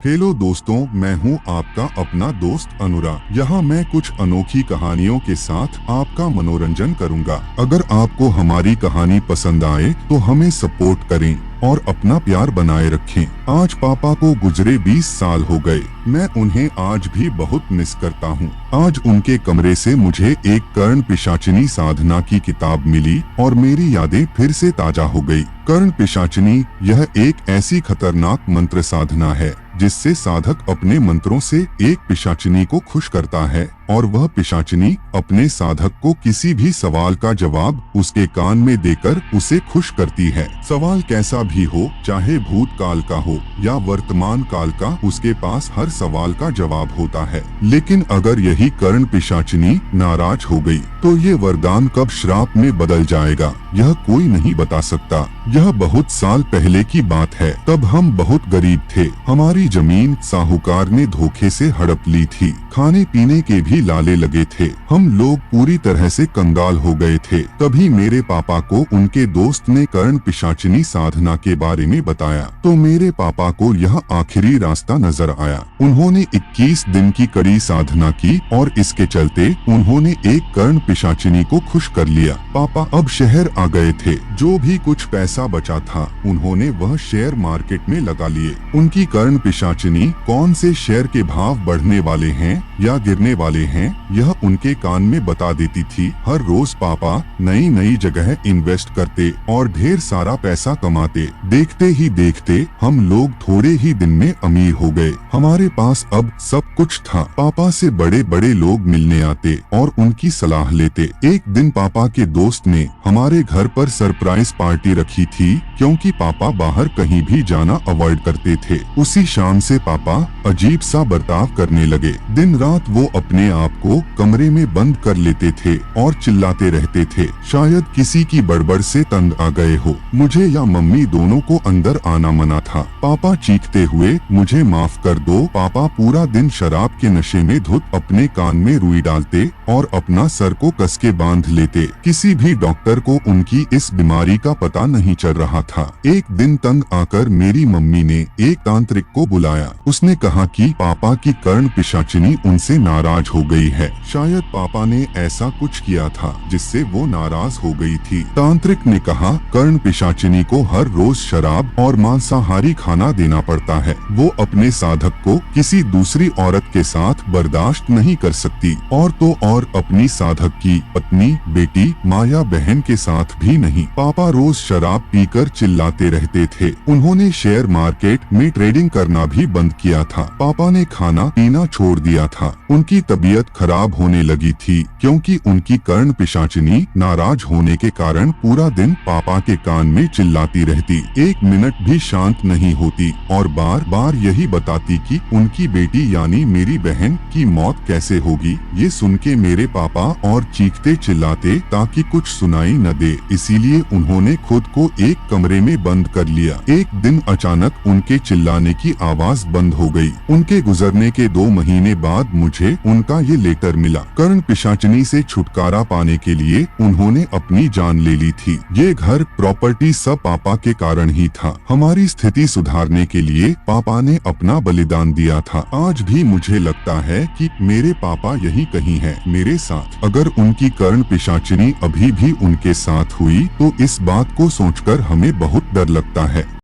Hello दोस्तों, मैं हूं आपका अपना दोस्त अनुराग। यहाँ मैं कुछ अनोखी कहानियों के साथ आपका मनोरंजन करूंगा। अगर आपको हमारी कहानी पसंद आए तो हमें सपोर्ट करें और अपना प्यार बनाए रखें। आज पापा को गुजरे 20 साल हो गए। मैं उन्हें आज भी बहुत मिस करता हूँ। आज उनके कमरे से मुझे एक कर्ण पिशाचिनी साधना की किताब मिली और मेरी यादें फिर से ताजा हो गई। कर्ण पिशाचिनी यह एक ऐसी खतरनाक मंत्र साधना है जिससे साधक अपने मंत्रों से एक पिशाचिनी को खुश करता है और वह पिशाचिनी अपने साधक को किसी भी सवाल का जवाब उसके कान में देकर उसे खुश करती है। सवाल कैसा भी हो, चाहे भूतकाल का हो या वर्तमान काल का, उसके पास हर सवाल का जवाब होता है। लेकिन अगर यही कर्ण पिशाचिनी नाराज हो गई तो ये वरदान कब श्राप में बदल जाएगा यह कोई नहीं बता सकता। यह बहुत साल पहले की बात है। तब हम बहुत गरीब थे। हमारी जमीन साहूकार ने धोखे से हड़प ली थी। खाने पीने के भी लाले लगे थे। हम लोग पूरी तरह से कंगाल हो गए थे। तभी मेरे पापा को उनके दोस्त ने कर्ण पिशाचिनी साधना के बारे में बताया तो मेरे पापा को यह आखिरी रास्ता नजर आया। उन्होंने 21 दिन की कड़ी साधना की और इसके चलते उन्होंने एक कर्ण पिशाचिनी को खुश कर लिया। पापा अब शहर आ गए थे। जो भी कुछ पैसा बचा था उन्होंने वह शेयर मार्केट में लगा लिए। उनकी कर्ण पिशाचिनी कौन से शेयर के भाव बढ़ने वाले हैं या गिरने वाले हैं यह उनके कान में बता देती थी। हर रोज पापा नई नई जगह इन्वेस्ट करते और ढेर सारा पैसा कमाते। देखते ही देखते हम लोग थोड़े ही दिन में अमीर हो गए। हमारे पास अब सब कुछ था। पापा से बड़े बड़े लोग मिलने आते और उनकी सलाह लेते। एक दिन पापा के दोस्त ने हमारे घर पर सरप्राइज पार्टी रखी थी क्योंकि पापा बाहर कहीं भी जाना अवॉइड करते थे। उसी शाम से पापा अजीब सा बर्ताव करने लगे। दिन रात वो अपने आप को कमरे में बंद कर लेते थे और चिल्लाते रहते थे। शायद किसी की बड़बड़ से तंग आ गए हो। मुझे या मम्मी दोनों को अंदर आना मना था। पापा चीखते हुए, मुझे माफ कर दो। पापा पूरा दिन शराब के नशे में धुत अपने कान में रुई डालते और अपना सर को कस के बांध लेते। किसी भी डॉक्टर को उनकी इस बीमारी का पता नहीं चल रहा था। एक दिन तंग आकर मेरी मम्मी ने एक तांत्रिक को बुलाया। उसने कहा कि पापा की कर्ण पिशाचिनी उनसे नाराज हो गई है। शायद पापा ने ऐसा कुछ किया था जिससे वो नाराज हो गई थी। तांत्रिक ने कहा, कर्ण पिशाचिनी को हर रोज शराब और मांसाहारी खाना देना पड़ता है। वो अपने साधक को किसी दूसरी औरत के साथ बर्दाश्त नहीं कर सकती और तो और अपनी साधक की पत्नी, बेटी, माँ या बहन के साथ भी नहीं। पापा रोज शराब पीकर चिल्लाते रहते थे। उन्होंने शेयर मार्केट में ट्रेडिंग करना भी बंद किया था। पापा ने खाना पीना छोड़ दिया था। उनकी तबीयत खराब होने लगी थी क्योंकि उनकी कर्ण पिशाचिनी नाराज होने के कारण पूरा दिन पापा के कान में चिल्लाती रहती। एक मिनट भी शांत नहीं होती और बार बार यही बताती कि उनकी बेटी यानी मेरी बहन की मौत कैसे होगी। ये सुन के मेरे पापा और चीखते चिल्लाते ताकि कुछ सुनाई न दे। इसीलिए उन्होंने खुद को एक कमरे में बंद कर लिया। एक दिन अचानक उनके चिल्लाने की आवाज बंद हो गई। उनके गुजरने के 2 महीने बाद मुझे उनका ये लेटर मिला। कर्ण पिशाचिनी से छुटकारा पाने के लिए उन्होंने अपनी जान ले ली थी। ये घर, प्रॉपर्टी सब पापा के कारण ही था। हमारी स्थिति सुधारने के लिए पापा ने अपना बलिदान दिया था। आज भी मुझे लगता है कि मेरे पापा यही कहीं हैं मेरे साथ। अगर उनकी कर्ण पिशाचिनी अभी भी उनके साथ हुई तो इस बात को सोचकर हमें बहुत डर लगता है।